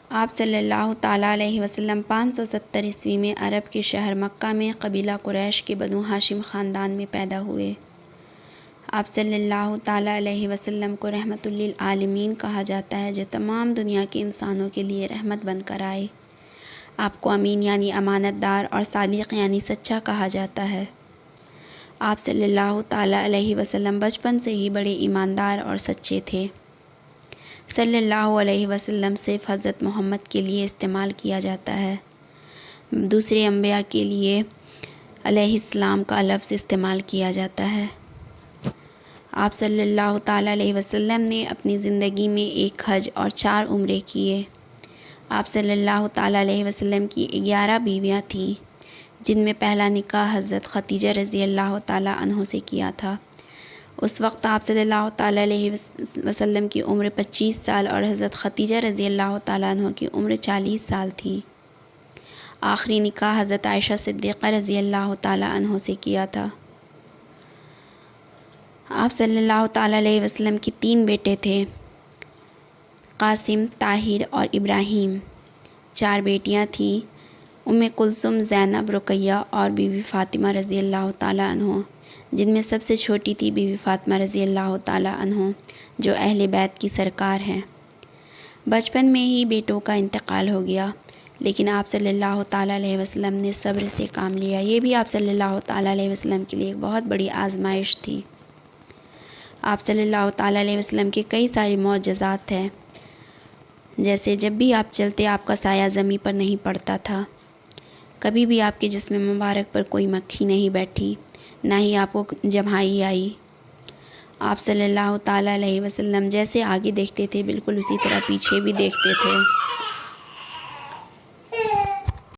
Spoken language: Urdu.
آپ صلی اللہ تعالیٰ علیہ وسلم 570 عیسوی میں عرب کے شہر مکہ میں قبیلہ قریش کے بنو ہاشم خاندان میں پیدا ہوئے۔ آپ صلی اللہ تعالیٰ علیہ وسلم کو رحمت للعالمین کہا جاتا ہے، جو تمام دنیا کے انسانوں کے لیے رحمت بن کر آئے۔ آپ کو امین یعنی امانت دار اور صادق یعنی سچا کہا جاتا ہے۔ آپ صلی اللہ تعالیٰ علیہ وسلم بچپن سے ہی بڑے ایماندار اور سچے تھے۔ صلی اللہ علیہ وسلم صرف حضرت محمد کے لیے استعمال کیا جاتا ہے، دوسرے انبیاء کے لیے علیہ السلام کا لفظ استعمال کیا جاتا ہے۔ آپ صلی اللہ تعالیٰ علیہ وسلم نے اپنی زندگی میں 1 حج اور 4 عمرے کیے۔ آپ صلی اللہ تعالیٰ علیہ وسلم کی 11 بیویاں تھیں، جن میں پہلا نکاح حضرت خدیجہ رضی اللہ تعالیٰ عنہ سے کیا تھا۔ اس وقت آپ صلی اللہ تعالیٰ علیہ وسلم کی عمر 25 سال اور حضرت خدیجہ رضی اللہ تعالیٰ عنہ کی عمر 40 سال تھی۔ آخری نکاح حضرت عائشہ صدیقہ رضی اللہ تعالیٰ عنہ سے کیا تھا۔ آپ صلی اللہ تعالیٰ علیہ وسلم کے 3 بیٹے تھے، قاسم، طاہر اور ابراہیم۔ 4 بیٹیاں تھیں، ام کلثوم، زینب، رقیہ اور بی بی فاطمہ رضی اللہ تعالیٰ عنہ، جن میں سب سے چھوٹی تھی بی بی فاطمہ رضی اللہ تعالیٰ عنہ، جو اہل بیت کی سرکار ہیں۔ بچپن میں ہی بیٹوں کا انتقال ہو گیا، لیکن آپ صلی اللہ تعالیٰ علیہ وسلم نے صبر سے کام لیا۔ یہ بھی آپ صلی اللہ تعالیٰ علیہ وسلم کے لیے ایک بہت بڑی آزمائش تھی۔ آپ صلی اللہ تعالیٰ علیہ وسلم کے کئی سارے معجزات ہیں، جیسے جب بھی آپ چلتے آپ کا سایہ زمین پر نہیں پڑتا تھا، کبھی بھی آپ کے جسم مبارک پر کوئی مکھی نہیں بیٹھی، نہ ہی آپ کو جمہائی آئی۔ آپ صلی اللہ تعالیٰ علیہ وسلم جیسے آگے دیکھتے تھے بالکل اسی طرح پیچھے بھی دیکھتے تھے۔